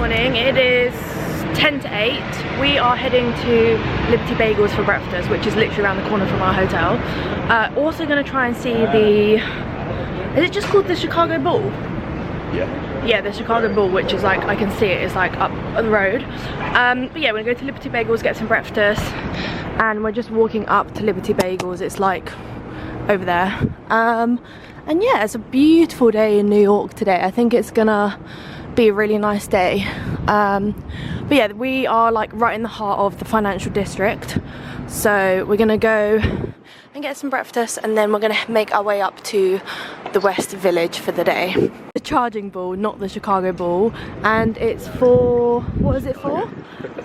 morning. It is 10 to 8. We are heading to Liberty Bagels for breakfast, which is literally around the corner from our hotel. Also going to try and see the... Is it just called the Chicago Bull? Yeah, the Chicago Bull, which is like, I can see it, it's like up the road. But yeah, we're gonna go to Liberty Bagels, get some breakfast, and we're just walking up to Liberty Bagels. It's like over there. And yeah, it's a beautiful day in New York today. I think it's gonna be a really nice day. But yeah, we are like right in the heart of the financial district. So we're gonna go and get some breakfast, and then we're gonna make our way up to the West Village for the day. The charging ball, not the Chicago Ball, and it's for, what is it for?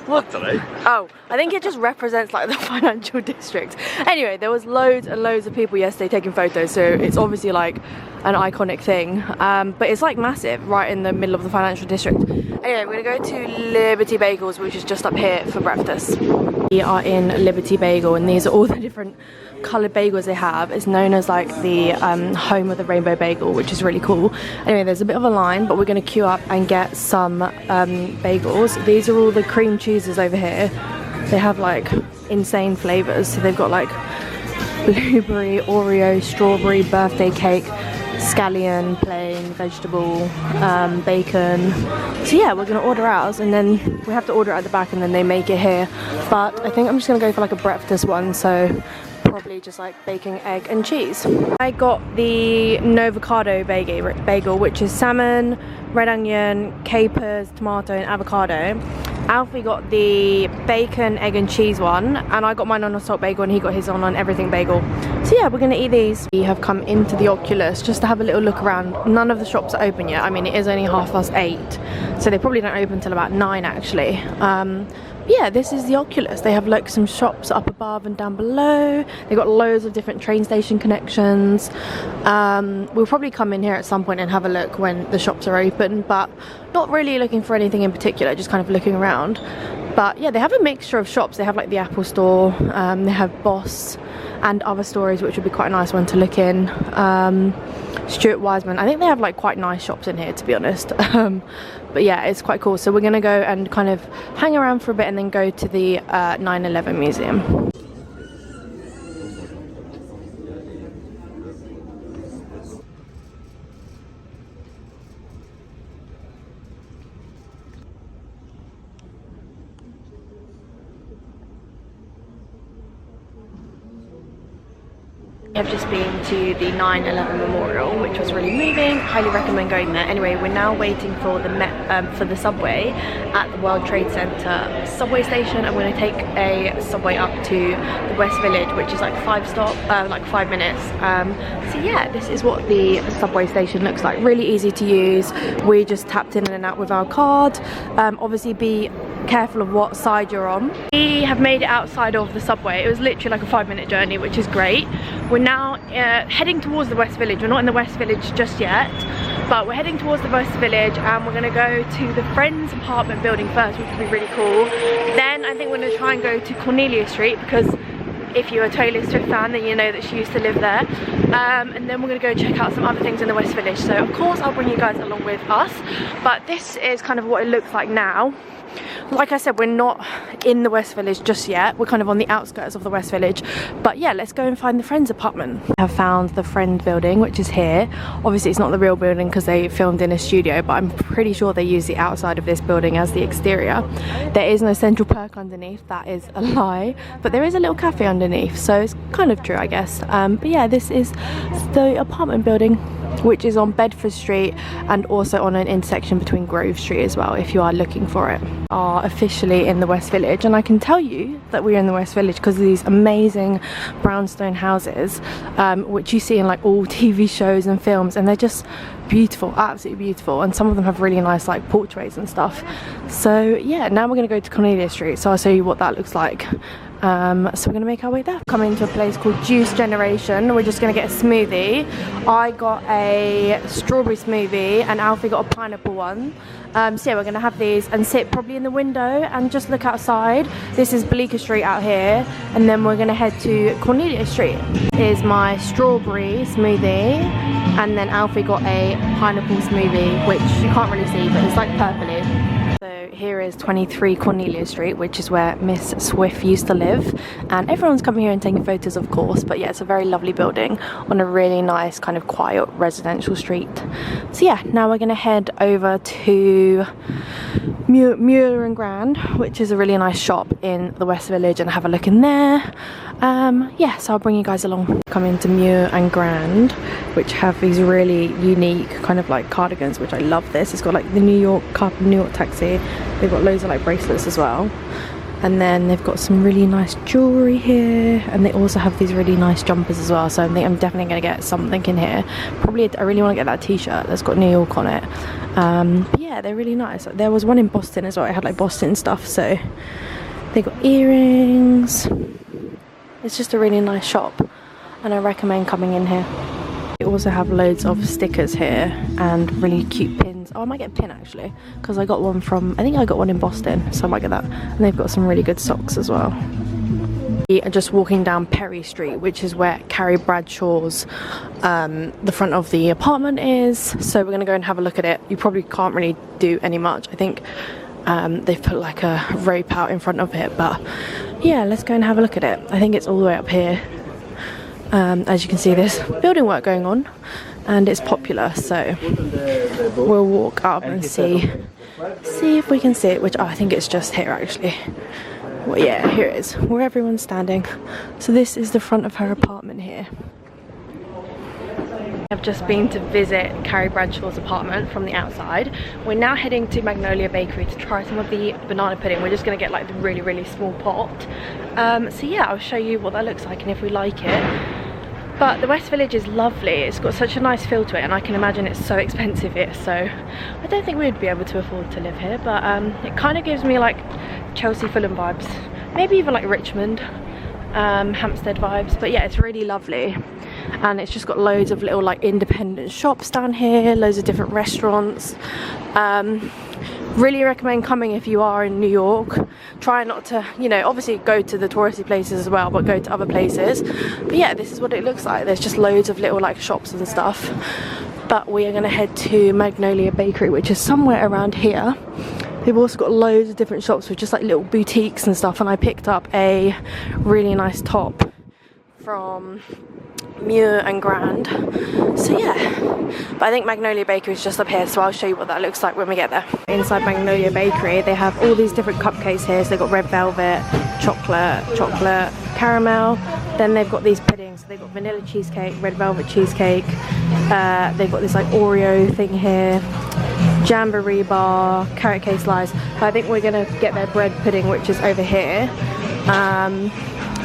What today? Oh, I think it just represents like the financial district. Anyway, there was loads and loads of people yesterday taking photos, so it's obviously like an iconic thing. But it's like massive, right in the middle of the financial district. Anyway, we're gonna go to Liberty Bagels, which is just up here for breakfast. We are in Liberty Bagel, and these are all the different coloured bagels they have. It's known as like the home of the rainbow bagel, which is really cool. Anyway, there's a bit of a line, but we're going to queue up and get some bagels. These are all the cream cheeses over here. They have like insane flavours. So they've got like blueberry, Oreo, strawberry, birthday cake, scallion, plain, vegetable, bacon. So yeah, we're going to order ours, and then we have to order it at the back and then they make it here. But I think I'm just going to go for like a breakfast one, so probably just like bacon, egg and cheese. I got the Novocado bagel, which is salmon, red onion, capers, tomato and avocado. Alfie got the bacon, egg and cheese one, and I got mine on a salt bagel and he got his on everything bagel. So yeah, we're gonna eat these. We have come into the Oculus just to have a little look around. None of the shops are open yet. I mean, it is only 8:30, so they probably don't open until about 9 actually. Yeah, this is the Oculus. They have like some shops up above and down below. They've got loads of different train station connections. We'll probably come in here at some point and have a look when the shops are open, but not really looking for anything in particular, just kind of looking around. But yeah, they have a mixture of shops. They have like the Apple store, they have Boss and other stores, which would be quite a nice one to look in. Stuart Wiseman, I think they have like quite nice shops in here, to be honest. But yeah, it's quite cool. So we're gonna go and kind of hang around for a bit and then go to the 9/11 museum. I've just been to the 9/11 memorial, which was really moving. Highly recommend going there. Anyway, we're now waiting for the subway at the World Trade Center subway station. I'm going to take a subway up to the West Village, which is like 5 minutes. So yeah, this is what the subway station looks like. Really easy to use. We just tapped in and out with our card. Obviously, be careful of what side you're on. We have made it outside of the subway. It was literally like a 5-minute journey, which is great. We're now heading towards the West Village. We're not in the West Village just yet, but we're heading towards the West Village, and we're going to go to the Friends apartment building first, which would be really cool. Then I think we're going to try and go to Cornelia Street, because if you're a Taylor Swift fan, then you know that she used to live there. And then we're going to go check out some other things in the West Village. So of course I'll bring you guys along with us, but this is kind of what it looks like now. Like I said, we're not in the West Village just yet. We're kind of on the outskirts of the West Village. But yeah, let's go and find the Friends apartment. I have found the Friend building, which is here. Obviously it's not the real building because they filmed in a studio, but I'm pretty sure they use the outside of this building as the exterior. There is no Central Perk underneath. That is a lie. But there is a little cafe underneath, so it's kind of true, I guess. But yeah, this is the apartment building, which is on Bedford Street and also on an intersection between Grove Street as well, if you are looking for it. Are officially in the West Village, and I can tell you that we're in the West Village because of these amazing brownstone houses, which you see in like all TV shows and films, and they're just beautiful, absolutely beautiful, and some of them have really nice like portraits and stuff. So yeah, now we're going to go to Cornelia Street, so I'll show you what that looks like. So we're gonna make our way there. Coming to a place called Juice Generation. We're just gonna get a smoothie. I got a strawberry smoothie and Alfie got a pineapple one. So yeah, we're gonna have these and sit probably in the window and just look outside. This is Bleecker Street out here, and then we're gonna head to Cornelia Street. Here's my strawberry smoothie, and then Alfie got a pineapple smoothie, which you can't really see, but it's like purpley. So here is 23 Cornelia Street, which is where Miss Swift used to live, and everyone's coming here and taking photos, of course. But yeah, it's a very lovely building on a really nice kind of quiet residential street. So yeah, now we're gonna head over to Mako and Grand, which is a really nice shop in the West Village, and have a look in there. Yeah, so I'll bring you guys along. Come into Mako and Grand, which have these really unique kind of like cardigans, which I love this. It's got like the New York cup, New York taxi. They've got loads of like bracelets as well. And then they've got some really nice jewellery here, and they also have these really nice jumpers as well. So I think I'm definitely going to get something in here. Probably, I really want to get that t-shirt that's got New York on it. But yeah, they're really nice. There was one in Boston as well. It had like Boston stuff. So they got earrings. It's just a really nice shop, and I recommend coming in here. They also have loads of stickers here and really cute pins. Oh, I might get a pin actually, because I got one from, I think I got one in Boston, so I might get that. And they've got some really good socks as well. We are just walking down Perry Street, which is where Carrie Bradshaw's the front of the apartment is. So we're gonna go and have a look at it. You probably can't really do any much. I think they've put like a rope out in front of it, but yeah, let's go and have a look at it. I think it's all the way up here. As you can see, there's building work going on, and it's popular, so we'll walk up and see if we can see it, which I think it's just here actually. Well, yeah, here it is, where everyone's standing. So this is the front of her apartment here. I've just been to visit Carrie Bradshaw's apartment from the outside. We're now heading to Magnolia Bakery to try some of the banana pudding. We're just going to get like the really small pot. So yeah, I'll show you what that looks like and if we like it. But the West Village is lovely. It's got such a nice feel to it, and I can imagine it's so expensive here, so I don't think we'd be able to afford to live here. But it kind of gives me like Chelsea, Fulham vibes, maybe even like Richmond, Hampstead vibes. But yeah, it's really lovely. And it's just got loads of little like independent shops down here, loads of different restaurants. Really recommend coming if you are in New York. Try not to, you know, obviously go to the touristy places as well, but go to other places. But yeah, this is what it looks like. There's just loads of little like shops and stuff. But we are going to head to Magnolia Bakery, which is somewhere around here. They've also got loads of different shops with just like little boutiques and stuff, and I picked up a really nice top from Mako and Grand. So yeah, but I think Magnolia Bakery is just up here, so I'll show you what that looks like when we get there. Inside Magnolia Bakery, they have all these different cupcakes here. So they've got red velvet, chocolate, caramel. Then they've got these puddings. So they've got vanilla cheesecake, red velvet cheesecake. They've got this like Oreo thing here, jamboree bar, carrot cake slice. But I think we're gonna get their bread pudding, which is over here.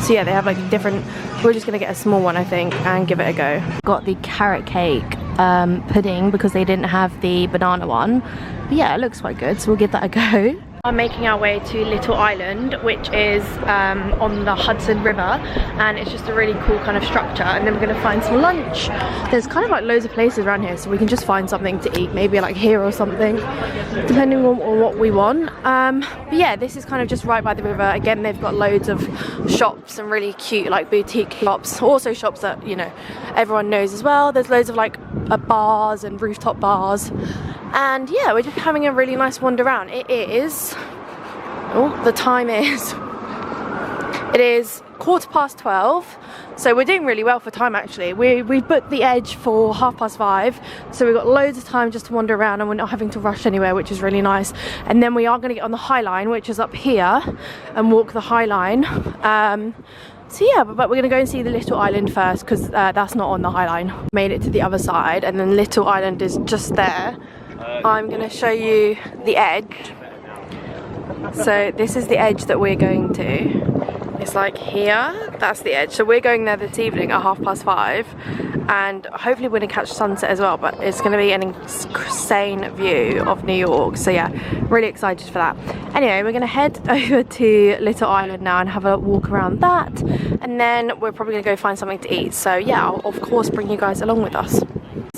So yeah, they have like different, we're just gonna get a small one I think and give it a go. Got the carrot cake pudding because they didn't have the banana one. But yeah, it looks quite good, so we'll give that a go. I'm making our way to Little Island, which is on the Hudson River, and it's just a really cool kind of structure. And then we're going to find some lunch. There's kind of like loads of places around here, so we can just find something to eat, maybe like here or something, depending on what we want. But yeah, this is kind of just right by the river. Again, they've got loads of shops and really cute like boutique shops, also shops that, you know, everyone knows as well. There's loads of like bars and rooftop bars. And yeah, we're just having a really nice wander around. It is, oh, the time is, it is 12:15, so we're doing really well for time actually. We booked the Edge for 5:30, so we've got loads of time just to wander around, and we're not having to rush anywhere, which is really nice. And then we are going to get on the Highline, which is up here, and walk the Highline. So yeah, but we're going to go and see the Little Island first, because that's not on the Highline. Made it to the other side, and then Little Island is just there. I'm going to show you the Edge. So this is the Edge that we're going to. It's like here, that's the Edge. So we're going there this evening at 5:30, and hopefully we're going to catch sunset as well, but it's going to be an insane view of New York. So yeah, really excited for that. Anyway, we're going to head over to Little Island now and have a walk around that, and then we're probably going to go find something to eat. So yeah, I'll of course bring you guys along with us.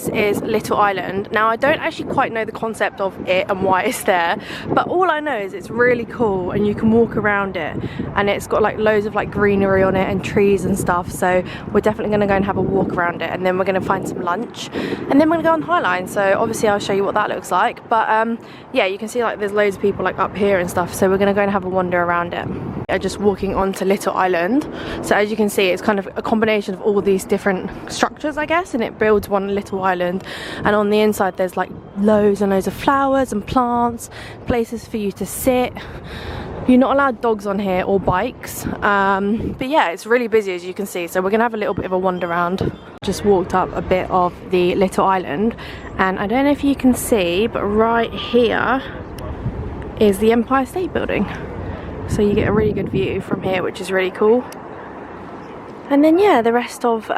This is Little Island. Now I don't actually quite know the concept of it and why it's there, but all I know is it's really cool and you can walk around it, and it's got like loads of like greenery on it and trees and stuff. So we're definitely going to go and have a walk around it, and then we're going to find some lunch, and then we're going to go on Highline. So obviously I'll show you what that looks like, but yeah, you can see like there's loads of people like up here and stuff, so we're going to go and have a wander around it. Just walking onto Little Island. So as you can see, it's kind of a combination of all these different structures, I guess, and it builds one little island. And on the inside there's like loads and loads of flowers and plants, places for you to sit. You're not allowed dogs on here or bikes, but yeah, it's really busy as you can see, so we're gonna have a little bit of a wander around. Just walked up a bit of the Little Island, and I don't know if you can see, but right here is the Empire State Building. So you get a really good view from here, which is really cool. And then yeah, the rest of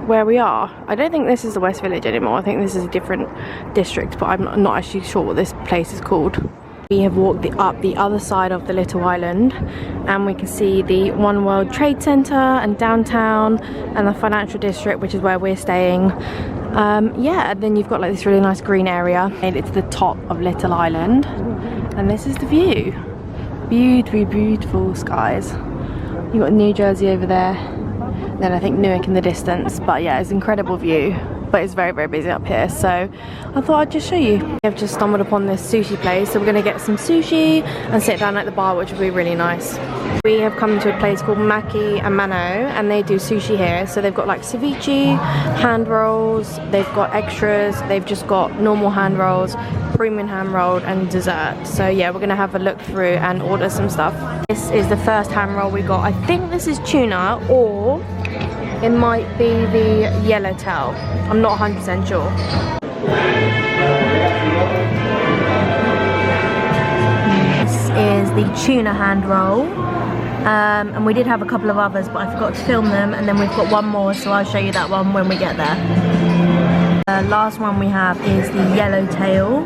where we are, I don't think this is the West Village anymore. I think this is a different district, but I'm not actually sure what this place is called. We have walked up the other side of the Little Island, and we can see the One World Trade Center and downtown and the financial district, which is where we're staying. Yeah, and then you've got like this really nice green area, and it's the top of Little Island, and this is the view. Beautiful, beautiful skies. You've got New Jersey over there, then I think Newark in the distance, but yeah, it's an incredible view, but it's very, very busy up here, so I thought I'd just show you. I've just stumbled upon this sushi place, so we're going to get some sushi and sit down at the bar, which will be really nice. We have come to a place called Mako and Mano, and they do sushi here. So they've got like ceviche, hand rolls, they've got extras, they've just got normal hand rolls, premium hand rolled, and dessert. So yeah, we're gonna have a look through and order some stuff. This is the first hand roll we got. I think this is tuna, or it might be the yellowtail. I'm not 100% sure. This is the tuna hand roll. And we did have a couple of others, but I forgot to film them, and then we've got one more, so I'll show you that one when we get there. The last one we have is the yellowtail,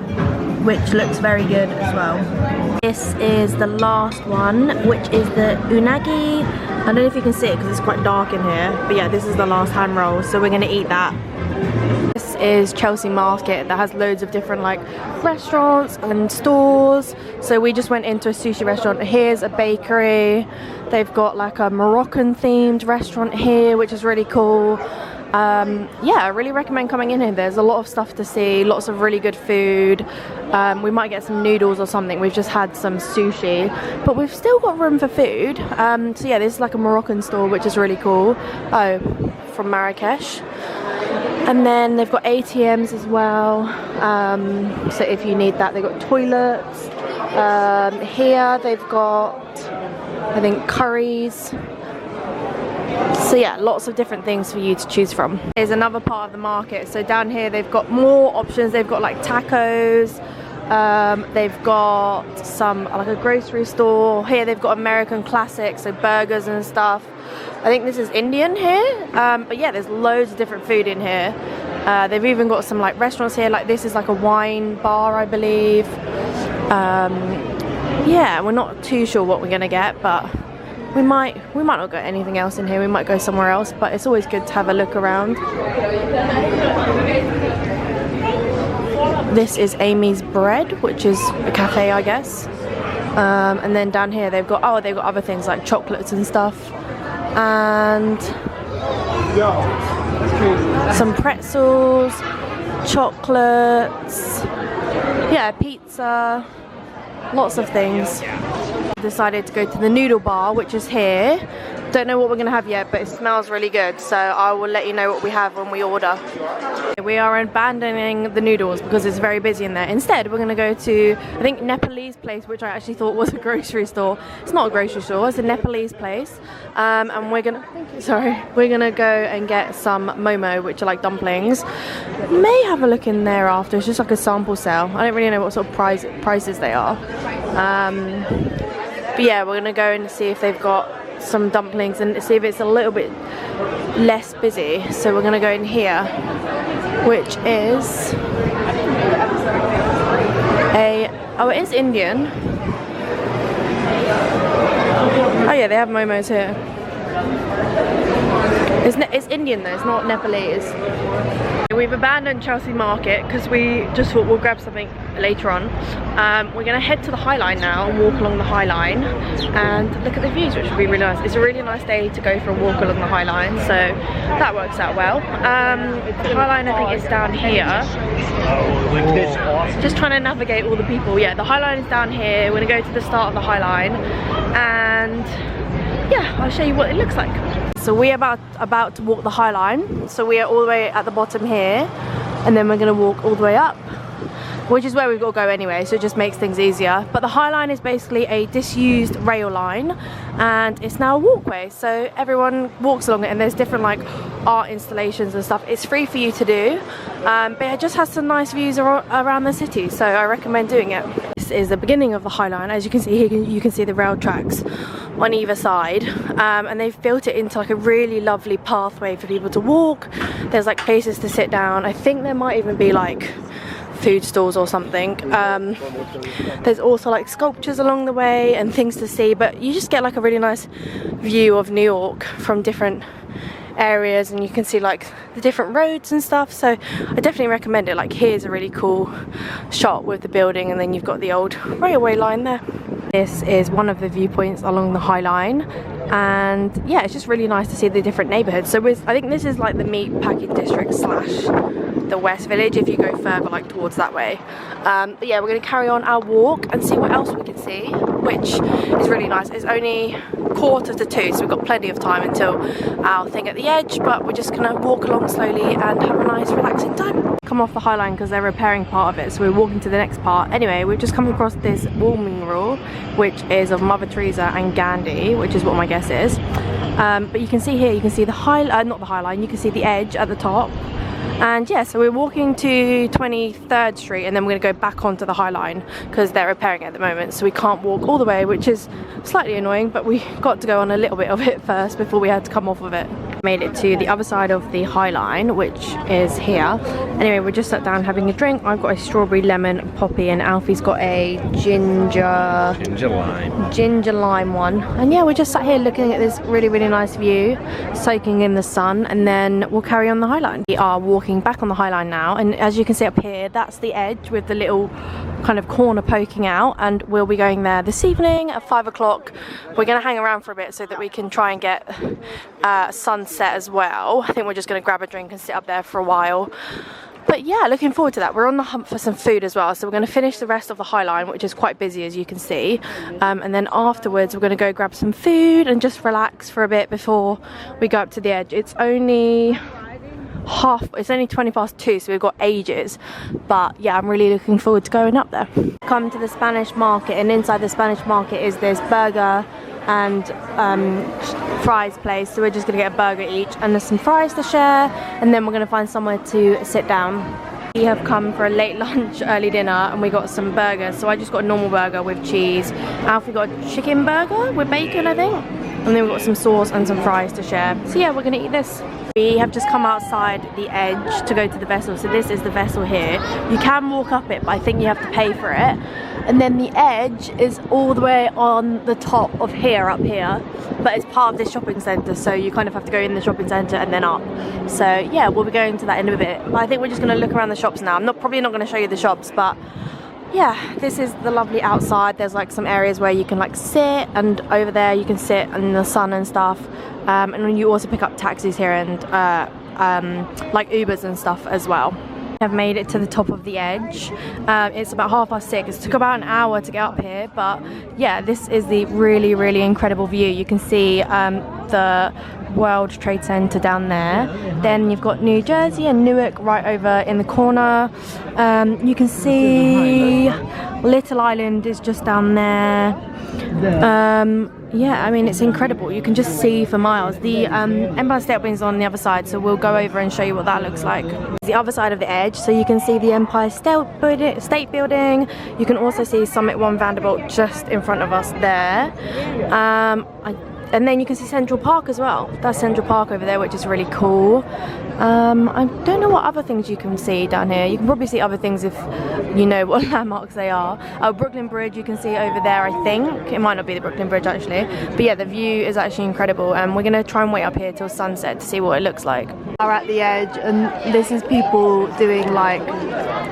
which looks very good as well. This is the last one, which is the unagi. I don't know if you can see it because it's quite dark in here, but yeah, this is the last hand roll, so we're going to eat that. This is Chelsea Market that has loads of different like restaurants and stores. So we just went into a sushi restaurant. Here's a bakery. They've got like a Moroccan themed restaurant here, which is really cool. Yeah, I really recommend coming in here. There's a lot of stuff to see, lots of really good food. We might get some noodles or something. We've just had some sushi, but we've still got room for food. So yeah, this is like a Moroccan store, which is really cool. Oh, from Marrakesh. And then they've got ATMs as well, so if you need that. They've got toilets. Here they've got, I think, curries. So yeah, lots of different things for you to choose from. There's another part of the market. So down here they've got more options. They've got like tacos. They've got some like a grocery store. Here they've got American classics, so burgers and stuff. I think this is Indian here, but yeah, there's loads of different food in here. They've even got some like restaurants here, like this is like a wine bar, I believe. Yeah, we're not too sure what we're gonna get, but we might not get anything else in here. We might go somewhere else, but it's always good to have a look around. This is Amy's Bread, which is a cafe, I guess. And then down here they've got other things like chocolates and stuff, and some pretzels, chocolates, yeah, pizza, lots of things. Decided to go to the noodle bar, which is here. Don't know what we're gonna have yet, but it smells really good, so I will let you know what we have when we order. We are abandoning the noodles because it's very busy in there. Instead, we're gonna go to, I think, Nepalese place, which I actually thought was a grocery store. It's not a grocery store, it's a Nepalese place. And we're gonna go and get some momo, which are like dumplings. May have a look in there after. It's just like a sample sale. I don't really know what sort of prices they are. But yeah, we're gonna go and see if they've got some dumplings and see if it's a little bit less busy. So we're gonna go in here, which is it is Indian. Oh yeah, they have momos here. It's Indian though, it's not Nepalese. we've abandoned Chelsea Market because we just thought we'll grab something later on. We're gonna head to the Highline now and walk along the Highline and look at the views, which will be really nice. It's a really nice day to go for a walk along the Highline, so that works out well. The Highline, I think, is down here. Just trying to navigate all the people. Yeah, the Highline is down here. We're gonna go to the start of the Highline and yeah, I'll show you what it looks like. So we're about to walk the Highline. So we are all the way at the bottom here, and then we're gonna walk all the way up, which is where we've got to go anyway, so it just makes things easier. But the Highline is basically a disused rail line, and it's now a walkway, so everyone walks along it, and there's different like art installations and stuff. It's free for you to do, but it just has some nice views around the city, so I recommend doing it. This is the beginning of the Highline. As you can see here, you can see the rail tracks on either side, and they've built it into like a really lovely pathway for people to walk. There's like places to sit down. I think there might even be like food stalls or something. There's also like sculptures along the way and things to see, but you just get like a really nice view of New York from different areas, and you can see like the different roads and stuff, so I definitely recommend it. Like here's a really cool shot with the building, and then you've got the old railway line there. This is one of the viewpoints along the Highline, and yeah, it's just really nice to see the different neighbourhoods. So I think this is like the meat packing district slash the West Village if you go further like towards that way. But yeah, we're going to carry on our walk and see what else we can see, which is really nice. It's only 1:45, so we've got plenty of time until our thing at the edge, but we're just going to walk along slowly and have a nice relaxing time. Come off the Highline because they're repairing part of it, so we're walking to the next part. Anyway, we've just come across this wall mural, which is of Mother Teresa and Gandhi, which is what my guess is. But you can see here, you can see the not the Highline, you can see the edge at the top. And yeah, so we're walking to 23rd Street, and then we're going to go back onto the Highline because they're repairing it at the moment, so we can't walk all the way, which is slightly annoying, but we got to go on a little bit of it first before we had to come off of it. Made it to the other side of the Highline, which is here. Anyway, we're just sat down having a drink. I've got a strawberry lemon poppy, and Alfie's got a ginger lime one. And yeah, we're just sat here looking at this really nice view, soaking in the sun, and then we'll carry on the Highline. We are walking back on the Highline now, and as you can see up here, that's the edge with the little kind of corner poking out, and we'll be going there this evening at 5 o'clock. We're going to hang around for a bit so that we can try and get sunset as well. I think we're just going to grab a drink and sit up there for a while. But yeah, looking forward to that. We're on the hunt for some food as well, so we're going to finish the rest of the Highline, which is quite busy as you can see, and then afterwards we're going to go grab some food and just relax for a bit before we go up to the edge. It's only 2:20, so we've got ages, but yeah, I'm really looking forward to going up there. Come to the Spanish market, and inside the Spanish market is this burger and fries place, so we're just gonna get a burger each, and there's some fries to share, and then we're gonna find somewhere to sit down. We have come for a late lunch, early dinner, and we got some burgers. So I just got a normal burger with cheese. Alfie got a chicken burger with bacon, I think, and then we've got some sauce and some fries to share. So yeah, we're gonna eat this. We have just come outside the edge to go to the vessel, so this is the vessel here. You can walk up it, but I think you have to pay for it. And then the edge is all the way on the top of here, up here, but it's part of this shopping centre, so you kind of have to go in the shopping centre and then up. So yeah, we'll be going to that in a bit, but I think we're just going to look around the shops now. I'm probably not going to show you the shops, but yeah, this is the lovely outside. There's like some areas where you can like sit, and over there you can sit in the sun and stuff, and then you also pick up taxis here and like Ubers and stuff as well. I've made it to the top of the edge. It's about 6:30. It took about an hour to get up here, but yeah, this is the really incredible view. You can see the World Trade Center down there. Then you've got New Jersey and Newark right over in the corner. You can see Little Island is just down there. Yeah, I mean, it's incredible. You can just see for miles. The Empire State Building is on the other side, so we'll go over and show you what that looks like. It's the other side of the edge, so you can see the Empire State Building. You can also see Summit One Vanderbilt just in front of us there. I and then you can see Central Park as well. That's Central Park over there, which is really cool. I don't know what other things you can see down here. You can probably see other things if you know what landmarks they are. Brooklyn Bridge you can see over there, I think. It might not be the Brooklyn Bridge actually, but yeah, the view is actually incredible, and we're gonna try and wait up here till sunset to see what it looks like. We're at the edge, and this is people doing like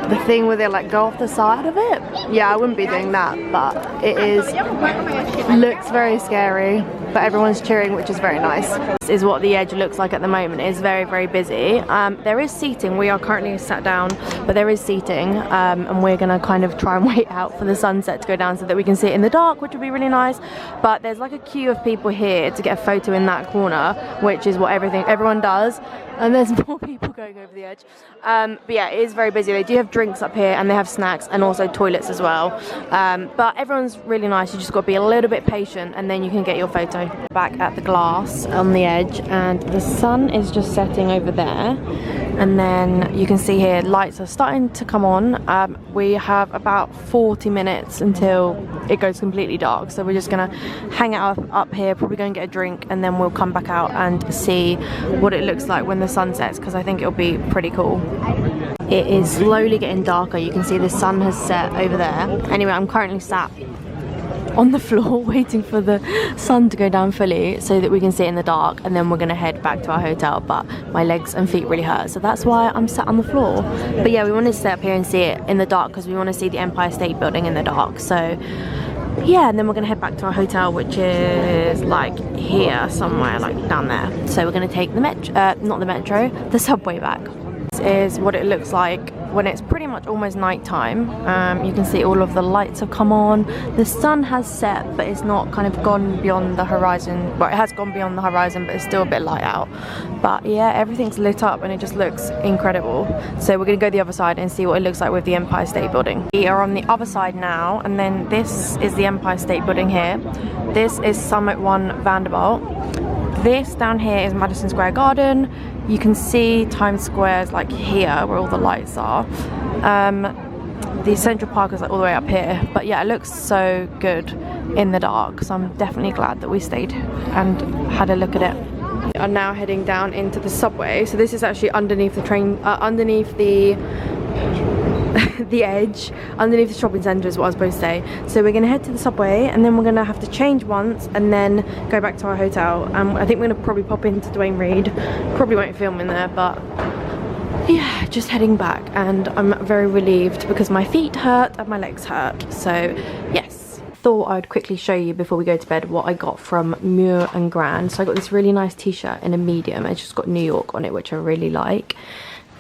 the thing where they like go off the side of it. Yeah, I wouldn't be doing that, but looks very scary, but everyone's cheering, which is very nice. This is what the edge looks like at the moment. It's very, very busy. There is seating. We are currently sat down, but there is seating, and we're gonna kind of try and wait out for the sunset to go down so that we can see it in the dark, which would be really nice. But there's like a queue of people here to get a photo in that corner, which is what everyone does. And there's more people going over the edge. But yeah, it is very busy. They do have drinks up here, and they have snacks and also toilets as well. But everyone's really nice. You just got to be a little bit patient, and then you can get your photo. Back at the glass on the edge, and the sun is just setting over there. And then you can see here lights are starting to come on. We have about 40 minutes until it goes completely dark, so we're just gonna hang out up here, probably go and get a drink, and then we'll come back out and see what it looks like when the sun sets, because I think it'll be pretty cool. It is slowly getting darker. You can see the sun has set over there. Anyway, I'm currently sat on the floor waiting for the sun to go down fully so that we can see it in the dark, and then we're gonna head back to our hotel, but my legs and feet really hurt, so that's why I'm sat on the floor. But yeah, we wanted to stay up here and see it in the dark because we want to see the Empire State Building in the dark. So yeah, and then we're gonna head back to our hotel, which is like here somewhere, like down there. So we're gonna take the not the metro, the subway back. This is what it looks like when it's pretty much almost night time. You can see all of the lights have come on. The sun has set, but it's not kind of gone beyond the horizon. Well, it has gone beyond the horizon, but it's still a bit light out. But yeah, everything's lit up and it just looks incredible. So we're gonna go the other side and see what it looks like with the Empire State Building. We are on the other side now, and then this is the Empire State Building here. This is Summit 1 Vanderbilt. This down here is Madison Square Garden. You can see Times Square is like here where all the lights are. The Central Park is like all the way up here. But yeah, it looks so good in the dark, so I'm definitely glad that we stayed and had a look at it. We are now heading down into the subway. So this is actually underneath the train, underneath the the edge, underneath the shopping centre is what I was supposed to say. So we're gonna head to the subway, and then we're gonna have to change once and then go back to our hotel. I think we're gonna probably pop into Dwayne Reed. Probably won't film in there, but yeah, just heading back, and I'm very relieved because my feet hurt and my legs hurt. So yes, thought I'd quickly show you before we go to bed what I got from Muir and Grand. So I got this really nice t-shirt in a medium. It's just got New York on it, which I really like.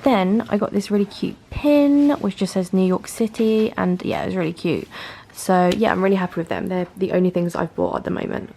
Then I got this really cute pin which just says New York City, and yeah, it was really cute. So yeah, I'm really happy with them. They're the only things I've bought at the moment.